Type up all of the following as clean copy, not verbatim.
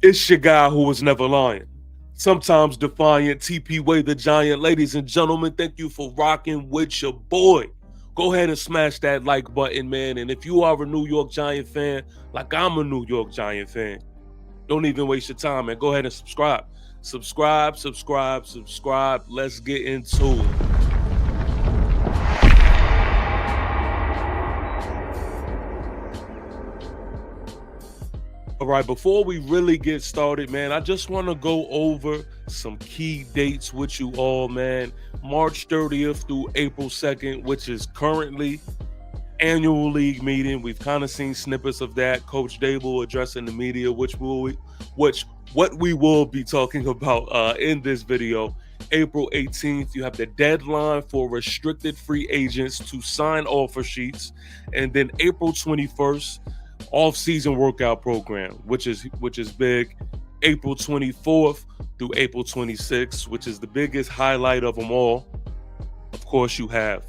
It's your guy who was never lying. Sometimes defiant, TPWAY the giant. Ladies and gentlemen, thank you for rocking with your boy. Go ahead and smash that like button, man. And if you are a New York Giant fan, like I'm a New York Giant fan, don't even waste your time, man. Go ahead and subscribe. Subscribe, subscribe, subscribe. Let's get into it. All right, before we really get started, man, I just want to go over some key dates with you all, man. March 30th through April 2nd, which is currently annual league meeting. We've kind of seen snippets of that. Coach Dable addressing the media, which what we will be talking about in this video. April 18th, you have the deadline for restricted free agents to sign offer sheets, and then April 21st, off-season workout program, which is big. April 24th through April 26th, which is the biggest highlight of them all. Of course, you have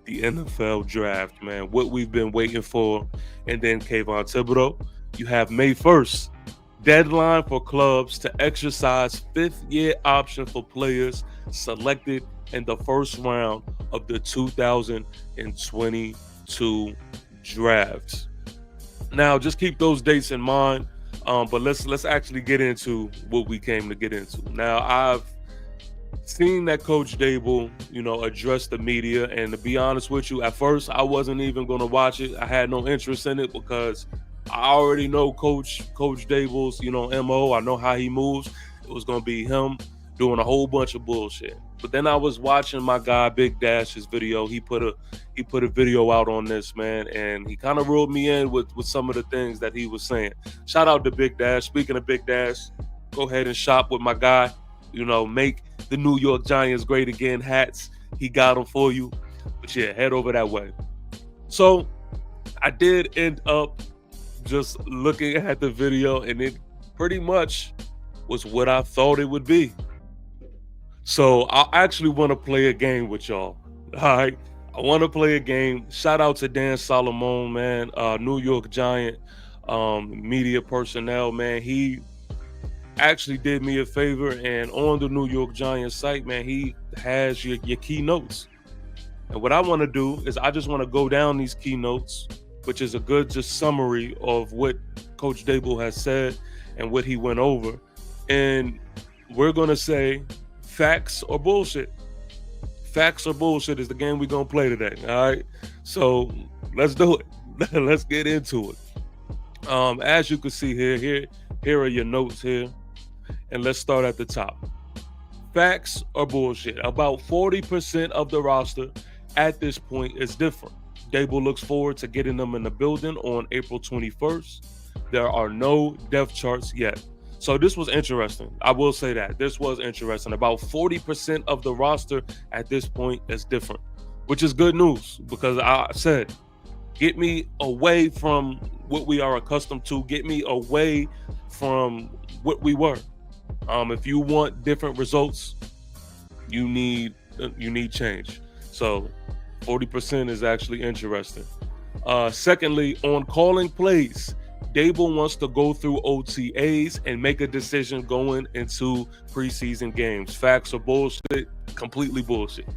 the NFL draft, man, what we've been waiting for. And then Kayvon Thibodeau, you have May 1st, deadline for clubs to exercise fifth-year option for players selected in the first round of the 2022 draft. Now, just keep those dates in mind, but let's actually get into what we came to get into. Now, I've seen that Coach Dable, address the media, and to be honest with you, at first I wasn't even going to watch it. I had no interest in it because I already know Coach Dable's, MO. I know how he moves. It was going to be him doing a whole bunch of bullshit. But then I was watching my guy Big Dash's video. He put a video out on this, man, and he kind of reeled me in with some of the things that he was saying. Shout out to Big Dash. Speaking of Big Dash, go ahead and shop with my guy. Make the New York Giants great again hats. He got them for you. But yeah, head over that way. So I did end up just looking at the video, and it pretty much was what I thought it would be. So I actually want to play a game with y'all. All right. I want to play a game. Shout out to Dan Solomon, man, New York Giant media personnel, man. He actually did me a favor, and on the New York Giants site, man, he has your key notes. And what I want to do is I just want to go down these key notes, which is a good just summary of what Coach Dable has said and what he went over. And we're going to say facts or bullshit. Facts or bullshit is the game we're going to play today. All right. So let's do it. Let's get into it. As you can see here are your notes here. And let's start at the top. Facts or bullshit. About 40% of the roster at this point is different. Dable looks forward to getting them in the building on April 21st. There are no depth charts yet. So this was interesting. I will say that. This was interesting. About 40% of the roster at this point is different, which is good news because I said, get me away from what we are accustomed to. Get me away from what we were. If you want different results, you need change. So 40% is actually interesting. Secondly, on calling plays, Dable wants to go through OTAs and make a decision going into preseason games. Facts or bullshit? Completely bullshit.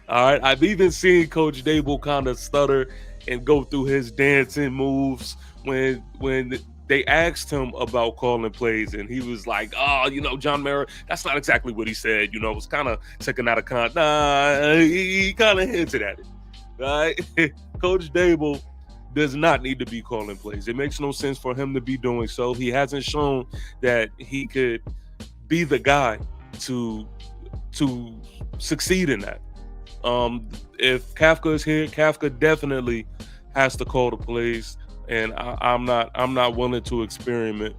All right. I've even seen Coach Dable kind of stutter and go through his dancing moves when they asked him about calling plays, and he was like, "Oh, John Mara, that's not exactly what he said. It was kind of taken out of context." Nah, he kind of hinted at it. All right. Coach Dable does not need to be calling plays. It makes no sense for him to be doing so. He hasn't shown that he could be the guy to succeed in that. If Kafka is here, Kafka definitely has to call the plays, and I'm not willing to experiment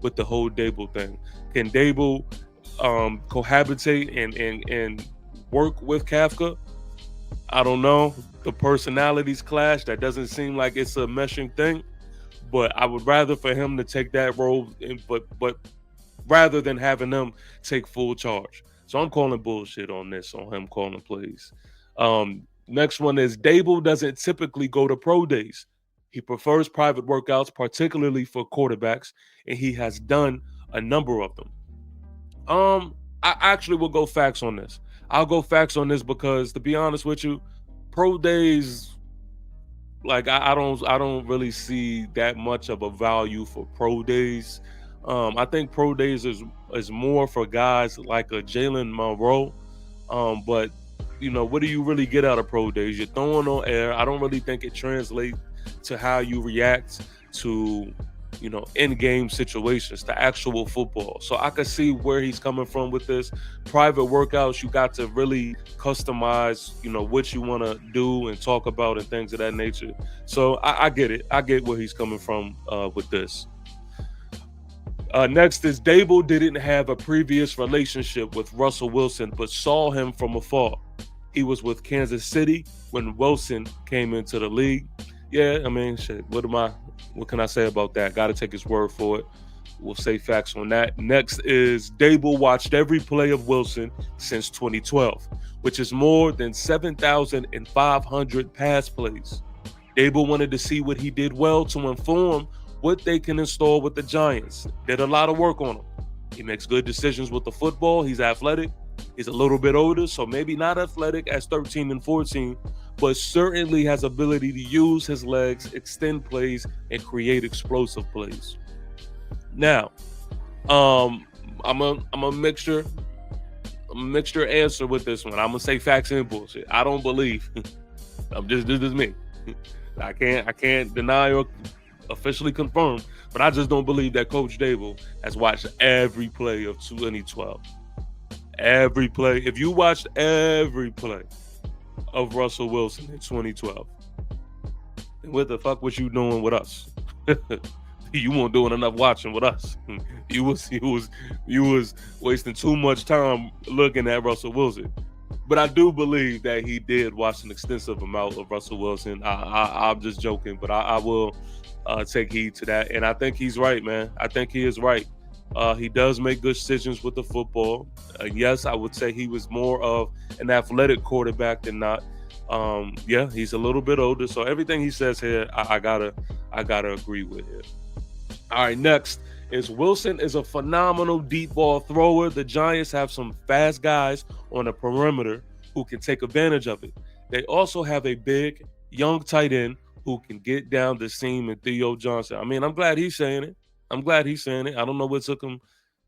with the whole Dable thing. Can Dable cohabitate and work with Kafka? I don't know. The personalities clash. That doesn't seem like it's a meshing thing. But I would rather for him to take that role, but rather than having them take full charge. So I'm calling bullshit on this, on him calling plays. Next one is Dable doesn't typically go to pro days. He prefers private workouts, particularly for quarterbacks, and he has done a number of them. I actually will go facts on this. I'll go facts on this because, to be honest with you, pro days, like I don't really see that much of a value for pro days. I think pro days is more for guys like a Jalen Monroe. But what do you really get out of pro days? You're throwing on air. I don't really think it translates to how you react to in-game situations, to actual football. So I could see where he's coming from with this. Private workouts, you got to really customize what you want to do and talk about and things of that nature. So I get it. I get where he's coming from with this. Next is Dable didn't have a previous relationship with Russell Wilson, but saw him from afar. He was with Kansas City when Wilson came into the league. Yeah, I mean, shit. What can I say about that? Got to take his word for it. We'll say facts on that. Next is Dable watched every play of Wilson since 2012, which is more than 7,500 pass plays. Dable wanted to see what he did well to inform what they can install with the Giants. Did a lot of work on him. He makes good decisions with the football. He's athletic. He's a little bit older, so maybe not athletic as 13 and 14, but certainly has ability to use his legs, extend plays, and create explosive plays. Now, I'm a mixture answer with this one. I'm gonna say facts and bullshit. I don't believe. This is me. I can't deny or officially confirm, but I just don't believe that Coach Dable has watched every play of 2012. Every play. If you watched every play of Russell Wilson in 2012, then what the fuck was you doing with us? You weren't doing enough watching with us. You was wasting too much time looking at Russell Wilson. But I do believe that he did watch an extensive amount of Russell Wilson. I'm just joking, but I will take heed to that. And I think he's right, man. I think he is right. He does make good decisions with the football. Yes, I would say he was more of an athletic quarterback than not. Yeah, he's a little bit older. So everything he says here, I gotta agree with it. All right, next is Wilson is a phenomenal deep ball thrower. The Giants have some fast guys on the perimeter who can take advantage of it. They also have a big, young tight end who can get down the seam in Theo Johnson. I mean, I'm glad he's saying it. I don't know what took him,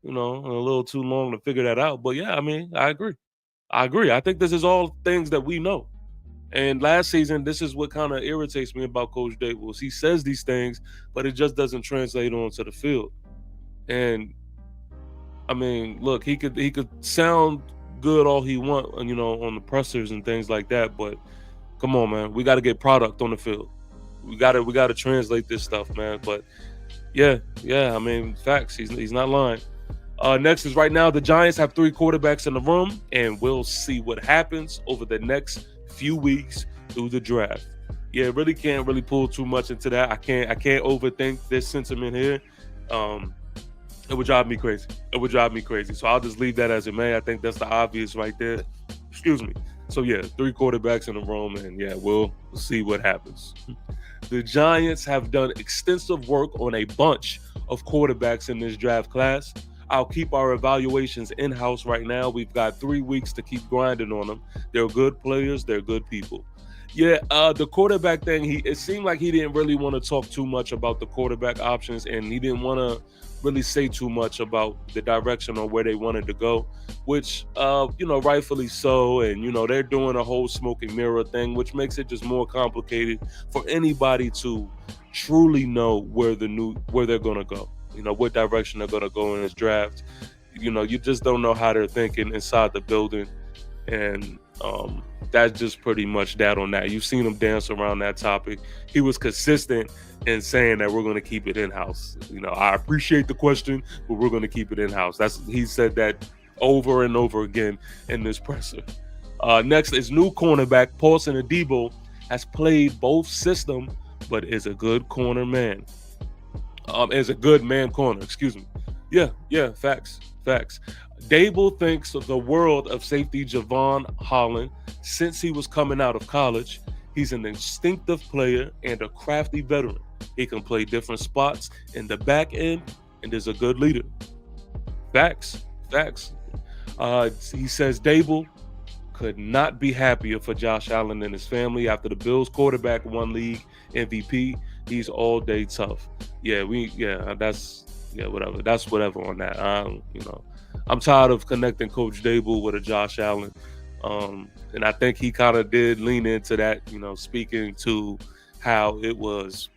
a little too long to figure that out. But yeah, I mean, I agree. I think this is all things that we know. And last season, this is what kind of irritates me about Coach Dable. He says these things, but it just doesn't translate onto the field. And I mean, look, he could sound good all he want, on the pressers and things like that. But come on, man, we got to get product on the field. We got to translate this stuff, man. But yeah. I mean, facts. He's not lying. Next is right now the Giants have 3 quarterbacks in the room, and we'll see what happens over the next few weeks through the draft. Yeah, really can't pull too much into that. I can't overthink this sentiment here. It would drive me crazy. So I'll just leave that as it may. I think that's the obvious right there. Excuse me. So yeah, 3 quarterbacks in the room, and yeah, we'll see what happens. The Giants have done extensive work on a bunch of quarterbacks in this draft class. I'll keep our evaluations in-house right now. We've got 3 weeks to keep grinding on them. They're good players. They're good people. Yeah, the quarterback thing, it seemed like he didn't really want to talk too much about the quarterback options, and he didn't want to really say too much about the direction or where they wanted to go, which, rightfully so. And, they're doing a whole smoke and mirror thing, which makes it just more complicated for anybody to truly know where they're going to go, what direction they're going to go in this draft. You just don't know how they're thinking inside the building. And that's just pretty much that on that. You've seen him dance around that topic. He was consistent in saying that we're going to keep it in-house. I appreciate the question, but we're going to keep it in-house. He said that over and over again in this presser. Next is new cornerback Paulson Adebo has played both system, but is a good corner man. Is a good man corner. Excuse me. Yeah. Facts. Dable thinks the world of safety Javon Holland since he was coming out of college. He's an instinctive player and a crafty veteran. He can play different spots in the back end and is a good leader. Facts, facts. He says Dable could not be happier for Josh Allen and his family after the Bills quarterback won league MVP. He's all day tough. Whatever. That's whatever on that. I'm tired of connecting Coach Dable with a Josh Allen. And I think he kind of did lean into that, speaking to how it was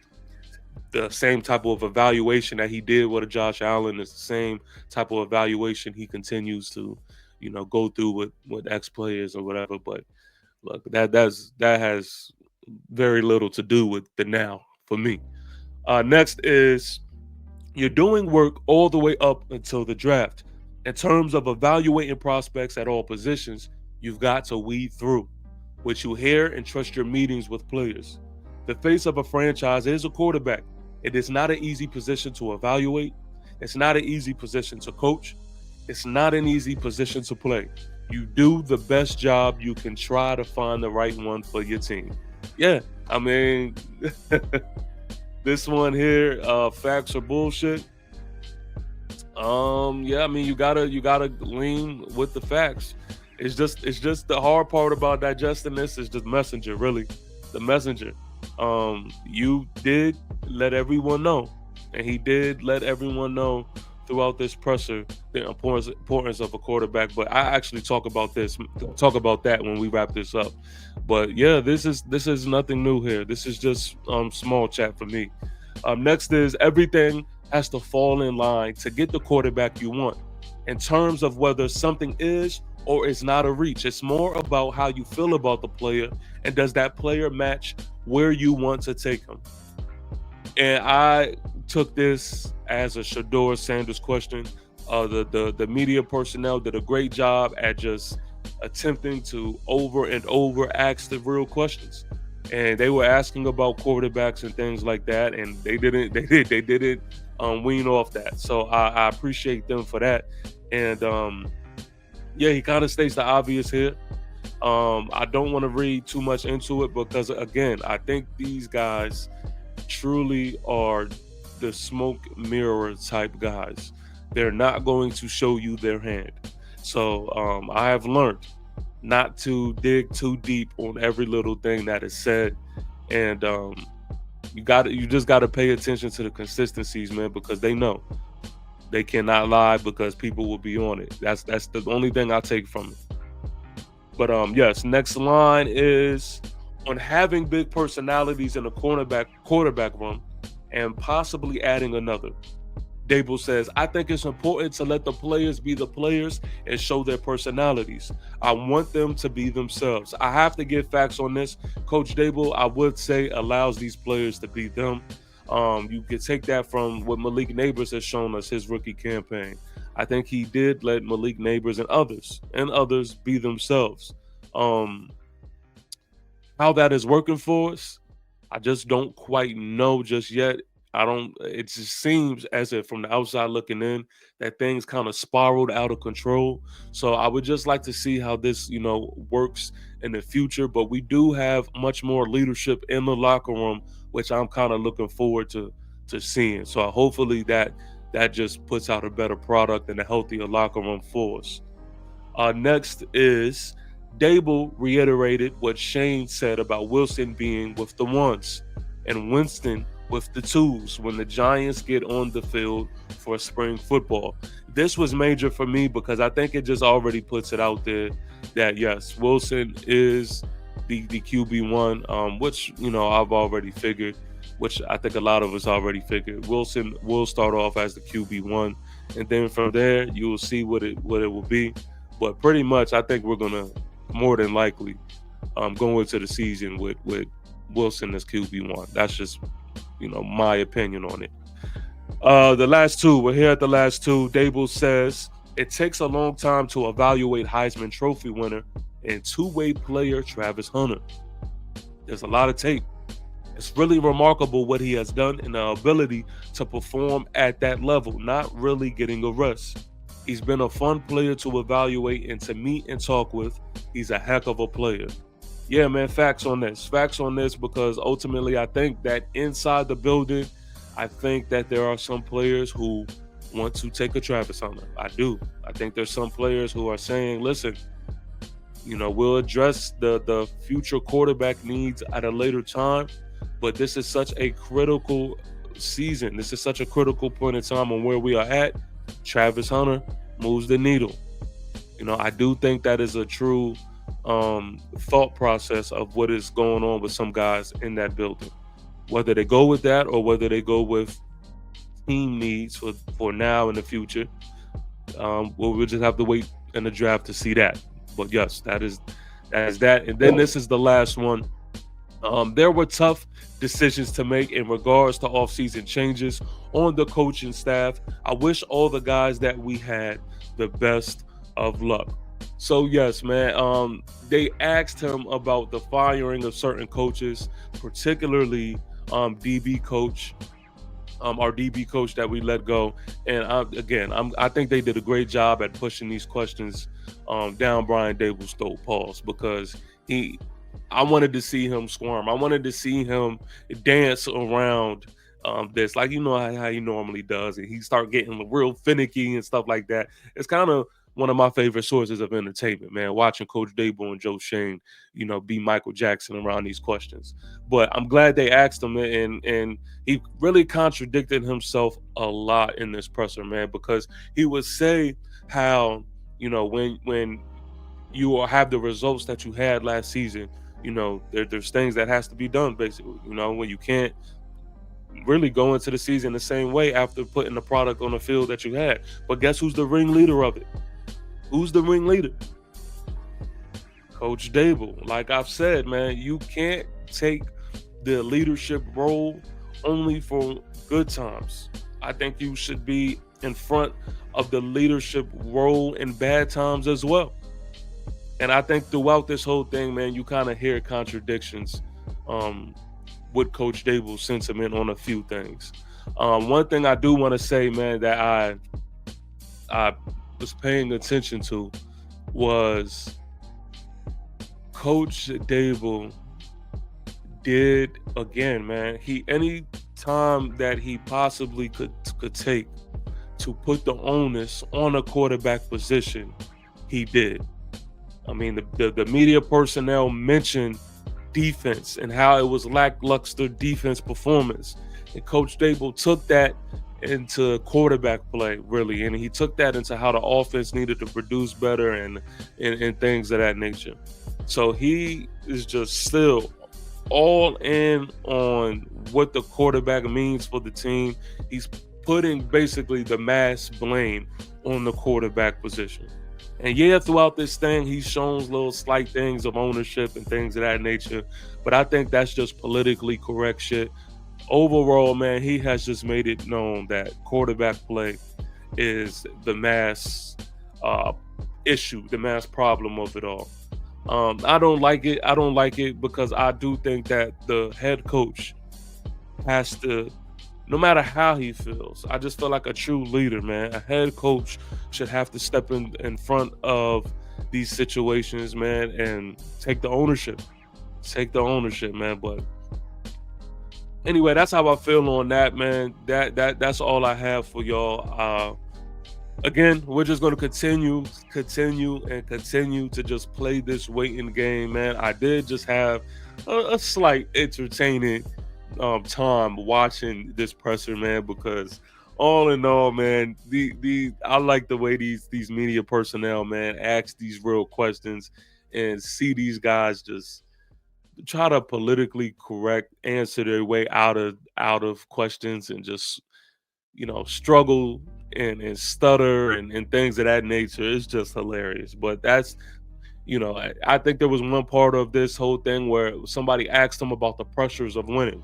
the same type of evaluation that he did with a Josh Allen is the same type of evaluation he continues to, go through with ex players or whatever. But look, that has very little to do with the now for me. Next is you're doing work all the way up until the draft. In terms of evaluating prospects at all positions, you've got to weed through what you hear and trust your meetings with players. The face of a franchise is a quarterback. It is not an easy position to evaluate. It's not an easy position to coach. It's not an easy position to play. You do the best job you can try to find the right one for your team. Yeah, I mean, this one here, facts or bullshit. Yeah, I mean, you gotta lean with the facts. It's just the hard part about digesting this is the messenger, really, the messenger. You did let everyone know, and he did let everyone know throughout this presser the importance of a quarterback. But I actually talk about that when we wrap this up. But yeah, this is nothing new here. This is just small chat for me. Next is everything has to fall in line to get the quarterback you want. In terms of whether something is or is not a reach, it's more about how you feel about the player and does that player match where you want to take him. And I took this as a Shador Sanders question. The media personnel did a great job at just attempting to over and over ask the real questions. And they were asking about quarterbacks and things like that, and they didn't wean off that. So I appreciate them for that. And he kind of states the obvious here. I don't want to read too much into it because, again, I think these guys truly are the smoke mirror type guys. They're not going to show you their hand. So I have learned not to dig too deep on every little thing that is said. And you just gotta pay attention to the consistencies, man, because they know they cannot lie because people will be on it. That's the only thing I take from it. But yes, next line is on having big personalities in the quarterback room and possibly adding another. Dable says, I think it's important to let the players be the players and show their personalities. I want them to be themselves. I have to give facts on this. Coach Dable, I would say, allows these players to be them. You could take that from what Malik Neighbors has shown us his rookie campaign. I think he did let Malik Neighbors and others be themselves. How that is working for us, I just don't quite know just yet. It just seems as if from the outside looking in that things kind of spiraled out of control. So I would just like to see how this, works in the future. But we do have much more leadership in the locker room, which I'm kind of looking forward to seeing. So hopefully that just puts out a better product and a healthier locker room for us. Next is Dable reiterated what Shane said about Wilson being with the ones and Winston with the twos when the Giants get on the field for spring football. This was major for me because I think it just already puts it out there that yes, Wilson is the QB1, which I've already figured, which I think a lot of us already figured. Wilson will start off as the QB1, and then from there you will see what it will be. But pretty much, I think we're gonna more than likely go into the season with Wilson as QB1. That's just my opinion on it. The last two, we're here at the last two. Dable says it takes a long time to evaluate Heisman Trophy winner and two-way player Travis Hunter. There's a lot of tape. It's really remarkable what he has done and the ability to perform at that level, not really getting a rest. He's been a fun player to evaluate and to meet and talk with. He's a heck of a player. Yeah, man, facts on this. Facts on this, because ultimately I think that inside the building, I think that there are some players who want to take a Travis Hunter. I do. I think there's some players who are saying, listen, we'll address the future quarterback needs at a later time, but this is such a critical season. This is such a critical point in time on where we are at. Travis Hunter moves the needle. I do think that is a true thought process of what is going on with some guys in that building. Whether they go with that or whether they go with team needs for now and the future, we'll just have to wait in the draft to see that. But yes, that is that. And then this is the last one. There were tough decisions to make in regards to offseason changes on the coaching staff. I wish all the guys that we had the best of luck. So yes, man. They asked him about the firing of certain coaches, particularly DB coach, our DB coach that we let go. And I think they did a great job at pushing these questions down Brian Dable's throat, pause, because I wanted to see him squirm. I wanted to see him dance around this, like how he normally does, and he start getting real finicky and stuff like that. It's kind of one of my favorite sources of entertainment, man. Watching Coach Dable and Joe Shane, be Michael Jackson around these questions. But I'm glad they asked him, and he really contradicted himself a lot in this presser, man, because he would say how when you have the results that you had last season, there's things that has to be done, basically. When you can't really go into the season the same way after putting the product on the field that you had. But guess who's the ringleader of it? Who's the ringleader? Coach Dable. Like I've said, man, you can't take the leadership role only for good times. I think you should be in front of the leadership role in bad times as well. And I think throughout this whole thing, man, you kind of hear contradictions with Coach Dable's sentiment on a few things. One thing I do want to say, man, that I was paying attention to was Coach Dable did, again, man, any time that he possibly could take to put the onus on a quarterback position, he did. I mean, the media personnel mentioned defense and how it was lackluster defense performance. And Coach Dable took that into quarterback play, really. And he took that into how the offense needed to produce better and things of that nature. So he is just still all in on what the quarterback means for the team. He's putting basically the mass blame on the quarterback position. And yeah, throughout this thing, he's shown little slight things of ownership and things of that nature. But I think that's just politically correct shit. Overall, man, he has just made it known that quarterback play is the mass issue, the mass problem of it all. I don't like it. I don't like it because I do think that the head coach has to, no matter how he feels, I just feel like a true leader, man. A head coach should have to step in front of these situations, man, and take the ownership. Take the ownership, man. But anyway, that's how I feel on that, man. That's all I have for y'all. Again, we're just going to continue to just play this waiting game, man. I did just have a slight entertaining time watching this presser, man, because all in all, man, I like the way these media personnel, man, ask these real questions and see these guys just try to politically correct answer their way out of questions and just struggle and stutter and things of that nature. It's just hilarious. But that's I think there was one part of this whole thing where somebody asked him about the pressures of winning.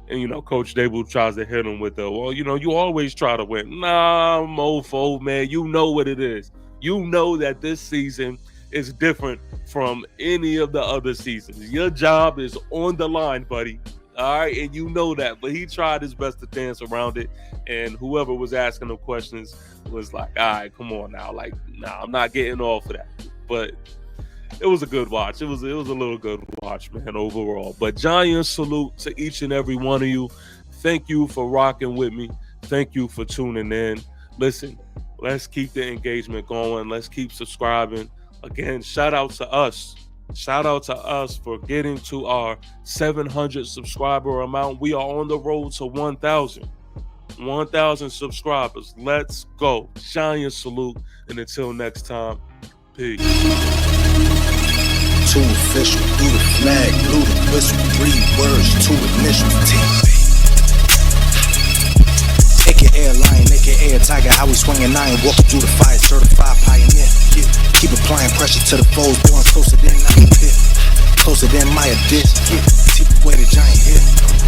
And Coach Dable tries to hit him with well, you always try to win. Nah, mofo, man, you know what it is. You know that this season is different from any of the other seasons. Your job is on the line, buddy. All right, and you know that. But he tried his best to dance around it, and whoever was asking him questions was like, all right, come on now. Like, nah, I'm not getting off of that. But it was a good watch. It was a little good watch, man, overall. But giant salute to each and every one of you. Thank you for rocking with me. Thank you for tuning in. Listen, let's keep the engagement going. Let's keep subscribing. Again, shout out to us. Shout out to us for getting to our 700 subscriber amount. We are on the road to 1,000. 1,000 subscribers. Let's go. Giant salute. And until next time, peace. Too official, through the flag, blew the whistle, 3 words, 2 initials, T. AKA lion, AKA tiger, how we swinging iron, walking through the fire, certified pioneer. Yeah. Keep applying pressure to the foes, boy, I'm closer than I can hit. Closer than my dish. Yeah. TPWAY the giant here.